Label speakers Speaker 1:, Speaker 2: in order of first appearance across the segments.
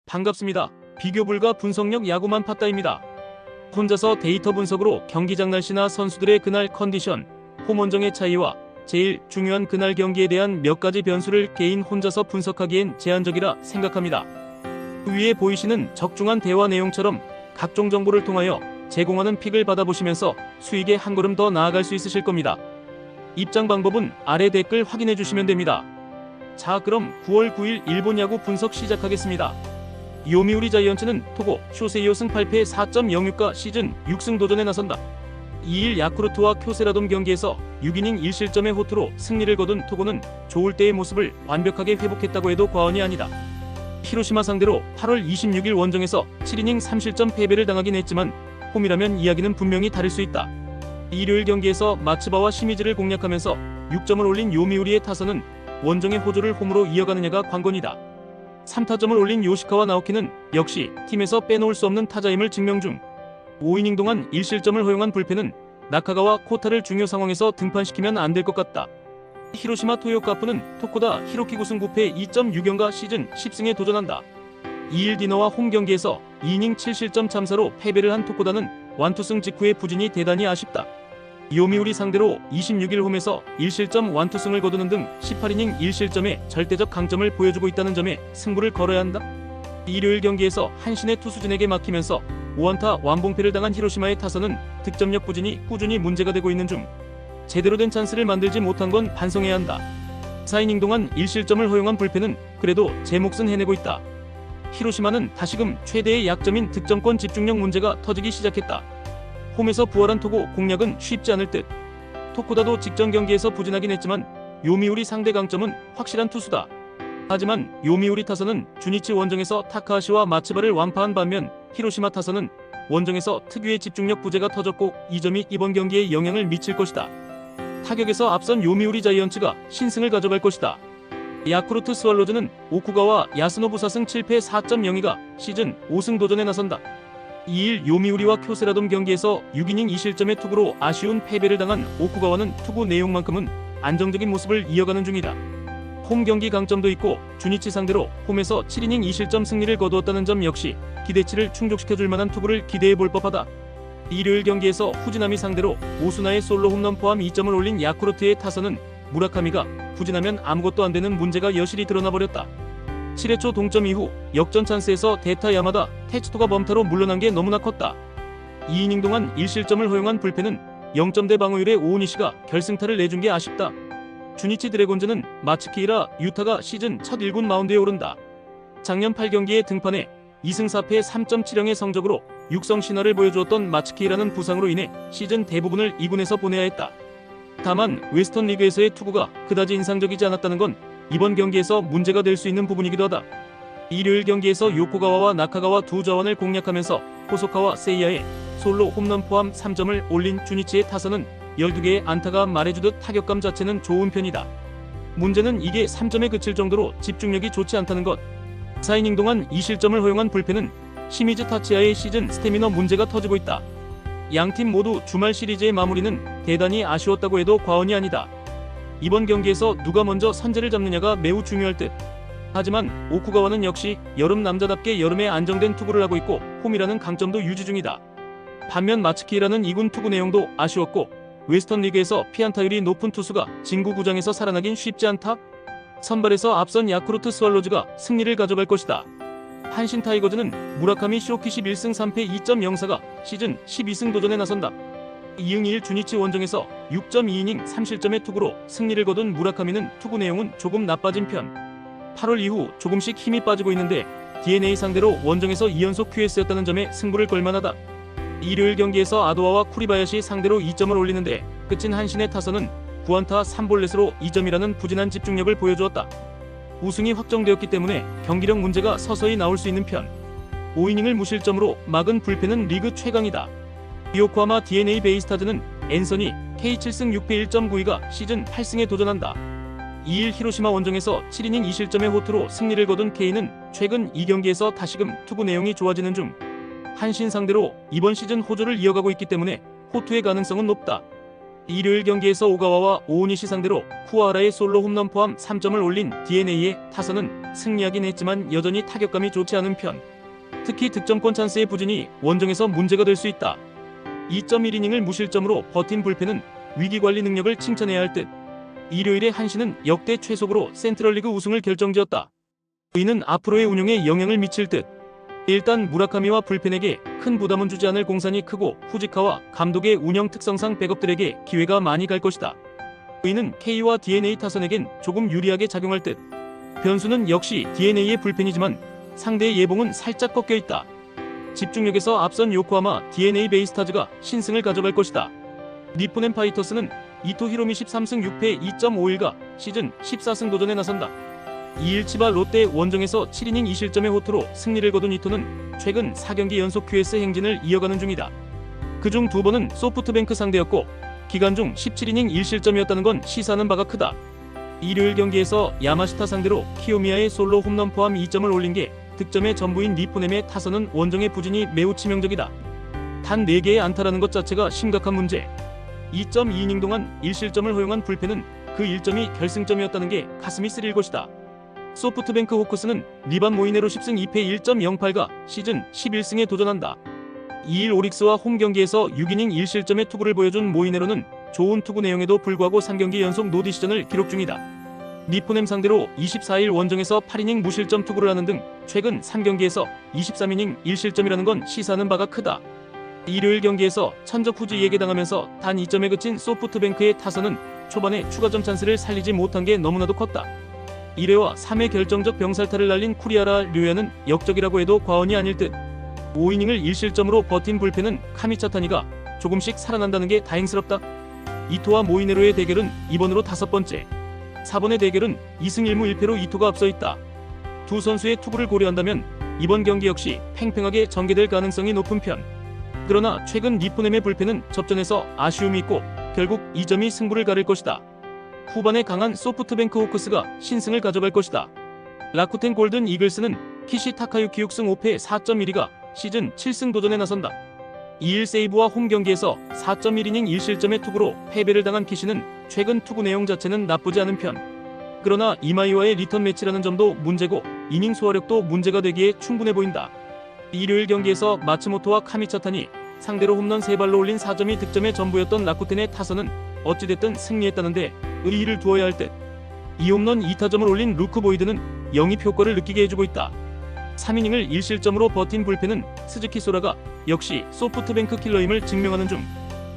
Speaker 1: 반갑습니다. 비교 불가 분석력 야구만 팠다입니다. 혼자서 데이터 분석으로 경기장 날씨나 선수들의 그날 컨디션, 홈 원정의 차이와 제일 중요한 그날 경기에 대한 몇 가지 변수를 개인 혼자서 분석하기엔 제한적이라 생각합니다. 위에 보이시는 적중한 대화 내용처럼 각종 정보를 통하여 제공하는 픽을 받아보시면서 수익에 한 걸음 더 나아갈 수 있으실 겁니다. 입장 방법은 아래 댓글 확인해 주시면 됩니다. 자, 그럼 9월 9일 일본 야구 분석 시작하겠습니다. 요미우리 자이언츠는 토고 쇼세이오 승 8패 4.06가 시즌 6승 도전에 나선다. 2일 야쿠르트와 쿄세라돔 경기에서 6이닝 1실점의 호투로 승리를 거둔 토고는 좋을 때의 모습을 완벽하게 회복했다고 해도 과언이 아니다. 히로시마 상대로 8월 26일 원정에서 7이닝 3실점 패배를 당하긴 했지만 홈이라면 이야기는 분명히 다를 수 있다. 일요일 경기에서 마츠바와 시미즈를 공략하면서 6점을 올린 요미우리의 타선은 원정의 호조를 홈으로 이어가느냐가 관건이다. 3타점을 올린 요시카와 나오키는 역시 팀에서 빼놓을 수 없는 타자임을 증명 중. 5이닝 동안 1실점을 허용한 불펜은 나카가와 코타를 중요 상황에서 등판시키면 안 될 것 같다. 히로시마 토요카프는 토코다 히로키 9승 9패 2.6연가 시즌 10승에 도전한다. 2일 디너와 홈 경기에서 2이닝 7실점 참사로 패배를 한 토코다는 완투승 직후의 부진이 대단히 아쉽다. 요미우리 상대로 26일 홈에서 1실점 완투승을 거두는 등 18이닝 1실점의 절대적 강점을 보여주고 있다는 점에 승부를 걸어야 한다. 일요일 경기에서 한신의 투수진에게 막히면서 5안타 완봉패를 당한 히로시마의 타선은 득점력 부진이 꾸준히 문제가 되고 있는 중. 제대로 된 찬스를 만들지 못한 건 반성해야 한다. 4이닝 동안 1실점을 허용한 불펜은 그래도 제 몫은 해내고 있다. 히로시마는 다시금 최대의 약점인 득점권 집중력 문제가 터지기 시작했다. 홈에서 부활한 토고 공략은 쉽지 않을 듯. 토코다도 직전 경기에서 부진하긴 했지만 요미우리 상대 강점은 확실한 투수다. 하지만 요미우리 타선은 주니치 원정에서 타카하시와 마츠바를 완파한 반면 히로시마 타선은 원정에서 특유의 집중력 부재가 터졌고 이 점이 이번 경기에 영향을 미칠 것이다. 타격에서 앞선 요미우리 자이언츠가 신승을 가져갈 것이다. 야쿠르트 스왈로즈는 오쿠가와 야스노부 4승 7패 4.02가 시즌 5승 도전에 나선다. 2일 요미우리와 쿄세라돔 경기에서 6이닝 2실점의 투구로 아쉬운 패배를 당한 오쿠가와는 투구 내용만큼은 안정적인 모습을 이어가는 중이다. 홈 경기 강점도 있고 주니치 상대로 홈에서 7이닝 2실점 승리를 거두었다는 점 역시 기대치를 충족시켜줄 만한 투구를 기대해볼 법하다. 일요일 경기에서 후지나미 상대로 오수나의 솔로 홈런 포함 2점을 올린 야쿠르트의 타선은 무라카미가 부진하면 아무것도 안 되는 문제가 여실히 드러나버렸다. 7회 초 동점 이후 역전 찬스에서 데타 야마다 테츠토가 범타로 물러난 게 너무나 컸다. 2이닝 동안 1실점을 허용한 불펜은 0점대 방어율의 오우니시가 결승타를 내준 게 아쉽다. 주니치 드래곤즈는 마츠키이라 유타가 시즌 첫 1군 마운드에 오른다. 작년 8경기에 등판해 2승 4패 3.70의 성적으로 육성 신화를 보여주었던 마츠키이라는 부상으로 인해 시즌 대부분을 2군에서 보내야 했다. 다만 웨스턴 리그에서의 투구가 그다지 인상적이지 않았다는 건 이번 경기에서 문제가 될 수 있는 부분이기도 하다. 일요일 경기에서 요코가와와 나카가와 두 자원을 공략하면서 호소카와 세이야의 솔로 홈런 포함 3점을 올린 주니치의 타선은 12개의 안타가 말해주듯 타격감 자체는 좋은 편이다. 문제는 이게 3점에 그칠 정도로 집중력이 좋지 않다는 것. 4이닝 동안 2실점을 허용한 불펜은 시미즈 타치야의 시즌 스태미너 문제가 터지고 있다. 양팀 모두 주말 시리즈의 마무리는 대단히 아쉬웠다고 해도 과언이 아니다. 이번 경기에서 누가 먼저 선제를 잡느냐가 매우 중요할 듯. 하지만 오쿠가와는 역시 여름 남자답게 여름에 안정된 투구를 하고 있고 홈이라는 강점도 유지 중이다. 반면 마츠키라는 2군 투구 내용도 아쉬웠고 웨스턴 리그에서 피안타율이 높은 투수가 진구 구장에서 살아나긴 쉽지 않다. 선발에서 앞선 야쿠르트 스왈로즈가 승리를 가져갈 것이다. 한신 타이거즈는 무라카미 쇼키 11승 3패 2.04가 시즌 12승 도전에 나선다. 2응 2일 주니치 원정에서 6.2이닝 3실점의 투구로 승리를 거둔 무라카미는 투구 내용은 조금 나빠진 편. 8월 이후 조금씩 힘이 빠지고 있는데 DNA 상대로 원정에서 2연속 QS였다는 점에 승부를 걸만하다. 일요일 경기에서 아도아와 쿠리바야시 상대로 2점을 올리는데 끝인 한신의 타선은 9안타 3볼넷으로 2점이라는 부진한 집중력을 보여주었다. 우승이 확정되었기 때문에 경기력 문제가 서서히 나올 수 있는 편. 5이닝을 무실점으로 막은 불펜은 리그 최강이다. 요코하마 DNA 베이스타즈는 앤서니 K7승 6패 1.92가 시즌 8승에 도전한다. 2일 히로시마 원정에서 7이닝 2실점의 호투로 승리를 거둔 K는 최근 2경기에서 다시금 투구 내용이 좋아지는 중. 한신 상대로 이번 시즌 호조를 이어가고 있기 때문에 호투의 가능성은 높다. 일요일 경기에서 오가와와 오오니시 상대로 쿠와하라의 솔로 홈런 포함 3점을 올린 DeNA의 타선은 승리하긴 했지만 여전히 타격감이 좋지 않은 편. 특히 득점권 찬스의 부진이 원정에서 문제가 될 수 있다. 2.1이닝을 무실점으로 버틴 불펜은 위기관리 능력을 칭찬해야 할 듯. 일요일에 한시는 역대 최속으로 센트럴리그 우승을 결정지었다. 이는 앞으로의 운영에 영향을 미칠 듯. 일단 무라카미와 불펜에게 큰 부담은 주지 않을 공산이 크고 후지카와 감독의 운영 특성상 백업들에게 기회가 많이 갈 것이다. 이는 K와 DeNA 타선에겐 조금 유리하게 작용할 듯. 변수는 역시 DeNA의 불펜이지만 상대의 예봉은 살짝 꺾여 있다. 집중력에서 앞선 요코하마 DeNA 베이스타즈가 신승을 가져갈 것이다. 니포넨 파이터스는 이토 히로미 13승 6패 2.51가 시즌 14승 도전에 나선다. 2일 치바 롯데 원정에서 7이닝 2실점의 호투로 승리를 거둔 이토는 최근 4경기 연속 QS 행진을 이어가는 중이다. 그중 2번은 소프트뱅크 상대였고 기간 중 17이닝 1실점이었다는 건 시사하는 바가 크다. 일요일 경기에서 야마시타 상대로 키요미야의 솔로 홈런 포함 2점을 올린 게 득점의 전부인 니포넴의 타선은 원정의 부진이 매우 치명적이다. 단 4개의 안타라는 것 자체가 심각한 문제. 2.2이닝 동안 1실점을 허용한 불펜은 그 1점이 결승점이었다는 게 가슴이 쓰릴 것이다. 소프트뱅크 호크스는 리반 모이네로 10승 2패 1.08가 시즌 11승에 도전한다. 2일 오릭스와 홈경기에서 6이닝 1실점의 투구를 보여준 모이네로는 좋은 투구 내용에도 불구하고 3경기 연속 노디시전을 기록 중이다. 니포넴 상대로 24일 원정에서 8이닝 무실점 투구를 하는 등 최근 3경기에서 23이닝 1실점이라는 건 시사하는 바가 크다. 일요일 경기에서 천적 후지에게 당하면서 단 2점에 그친 소프트뱅크의 타선은 초반에 추가점 찬스를 살리지 못한 게 너무나도 컸다. 1회와 3회 결정적 병살타를 날린 쿠리아라 류야는 역적이라고 해도 과언이 아닐 듯. 5이닝을 1실점으로 버틴 불펜은 카미차타니가 조금씩 살아난다는 게 다행스럽다. 이토와 모이네로의 대결은 2번으로 5번째. 4번의 대결은 2승 1무 1패로 이토가 앞서 있다. 두 선수의 투구를 고려한다면 이번 경기 역시 팽팽하게 전개될 가능성이 높은 편. 그러나 최근 니포넴의 불펜은 접전에서 아쉬움이 있고 결국 2점이 승부를 가릴 것이다. 후반에 강한 소프트뱅크 호크스가 신승을 가져갈 것이다. 라쿠텐 골든 이글스는 키시 타카유키 6승 5패 4.12가 시즌 7승 도전에 나선다. 2일 세이브와 홈 경기에서 4.1이닝 1실점의 투구로 패배를 당한 키시는 최근 투구 내용 자체는 나쁘지 않은 편. 그러나 이마이와의 리턴 매치라는 점도 문제고 이닝 소화력도 문제가 되기에 충분해 보인다. 일요일 경기에서 마츠모토와 카미차타니 상대로 홈런 3발로 올린 4점이 득점의 전부였던 라쿠텐의 타선은 어찌됐든 승리했다는데 의의를 두어야 할 듯. 2홈런 2타점을 올린 루크 보이드는 영입 효과를 느끼게 해주고 있다. 3이닝을 1실점으로 버틴 불펜은 스즈키 소라가 역시 소프트뱅크 킬러임을 증명하는 중.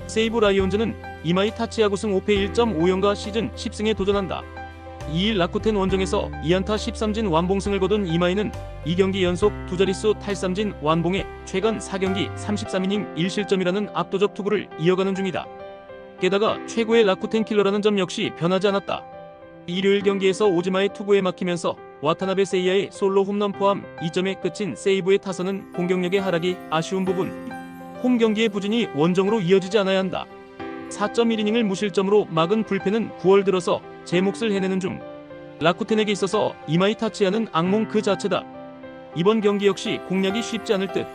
Speaker 1: 세이브 라이온즈는 이마이 타치야구승 5패 1.54가 시즌 10승에 도전한다. 2일 라쿠텐 원정에서 2안타 13진 완봉승을 거둔 이마이는 2경기 연속 두자릿수 탈삼진 완봉에 최근 4경기 33이닝 1실점이라는 압도적 투구를 이어가는 중이다. 게다가 최고의 라쿠텐 킬러라는 점 역시 변하지 않았다. 일요일 경기에서 오지마의 투구에 막히면서 와타나베 세이야의 솔로 홈런 포함 2점에 그친 세이브의 타선은 공격력의 하락이 아쉬운 부분. 홈 경기의 부진이 원정으로 이어지지 않아야 한다. 4.1이닝을 무실점으로 막은 불펜은 9월 들어서 제 몫을 해내는 중. 라쿠텐에게 있어서 이마이 타치야는 악몽 그 자체다. 이번 경기 역시 공략이 쉽지 않을 듯.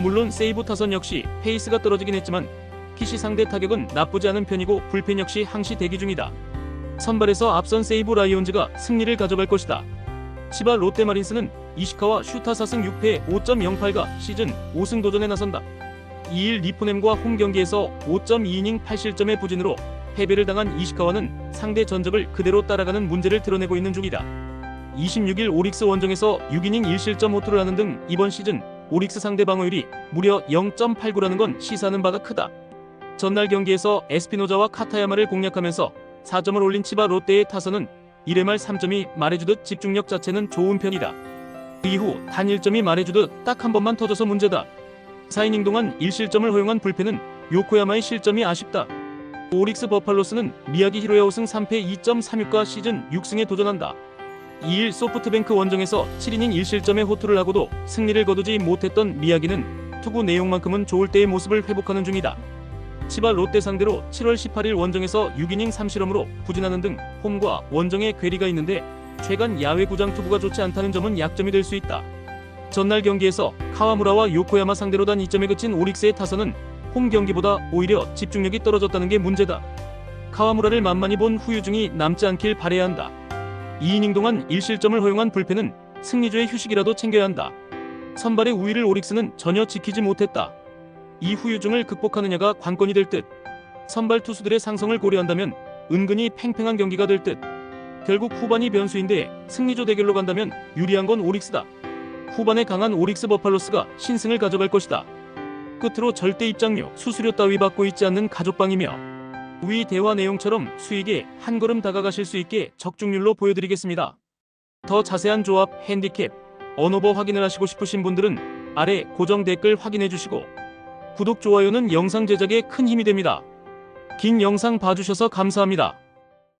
Speaker 1: 물론 세이브 타선 역시 페이스가 떨어지긴 했지만 키시 상대 타격은 나쁘지 않은 편이고 불펜 역시 항시 대기 중이다. 선발에서 앞선 세이브 라이온즈가 승리를 가져갈 것이다. 치바 롯데마린스는 이시카와 슈타 4승 6패 5.08가 시즌 5승 도전에 나선다. 2일 니포넴과 홈 경기에서 5.2이닝 8실점의 부진으로 패배를 당한 이시카와는 상대 전적을 그대로 따라가는 문제를 드러내고 있는 중이다. 26일 오릭스 원정에서 6이닝 1실점 호투를 하는 등 이번 시즌 오릭스 상대 방어율이 무려 0.89라는 건 시사하는 바가 크다. 전날 경기에서 에스피노자와 카타야마를 공략하면서 4점을 올린 치바 롯데의 타선은 1회 말 3점이 말해주듯 집중력 자체는 좋은 편이다. 이후 단 1점이 말해주듯 딱 한 번만 터져서 문제다. 4이닝 동안 1실점을 허용한 불펜은 요코야마의 실점이 아쉽다. 오릭스 버팔로스는 미야기 히로야 5승 3패 2.36가 시즌 6승에 도전한다. 2일 소프트뱅크 원정에서 7이닝 1실점의 호투를 하고도 승리를 거두지 못했던 미야기는 투구 내용만큼은 좋을 때의 모습을 회복하는 중이다. 치바 롯데 상대로 7월 18일 원정에서 6이닝 3실험으로 부진하는 등 홈과 원정의 괴리가 있는데 최근 야외 구장 투구가 좋지 않다는 점은 약점이 될 수 있다. 전날 경기에서 카와무라와 요코야마 상대로 단 2점에 그친 오릭스의 타선은 홈 경기보다 오히려 집중력이 떨어졌다는 게 문제다. 카와무라를 만만히 본 후유증이 남지 않길 바라야 한다. 2이닝 동안 1실점을 허용한 불펜은 승리조의 휴식이라도 챙겨야 한다. 선발의 우위를 오릭스는 전혀 지키지 못했다. 이 후유증을 극복하느냐가 관건이 될 듯. 선발 투수들의 상성을 고려한다면 은근히 팽팽한 경기가 될 듯. 결국 후반이 변수인데 승리조 대결로 간다면 유리한 건 오릭스다. 후반에 강한 오릭스 버팔로스가 신승을 가져갈 것이다. 끝으로 절대 입장료, 수수료 따위 받고 있지 않는 가족방이며 위 대화 내용처럼 수익에 한 걸음 다가가실 수 있게 적중률로 보여드리겠습니다. 더 자세한 조합, 핸디캡, 언오버 확인을 하시고 싶으신 분들은 아래 고정 댓글 확인해주시고 구독, 좋아요는 영상 제작에 큰 힘이 됩니다. 긴 영상 봐주셔서 감사합니다.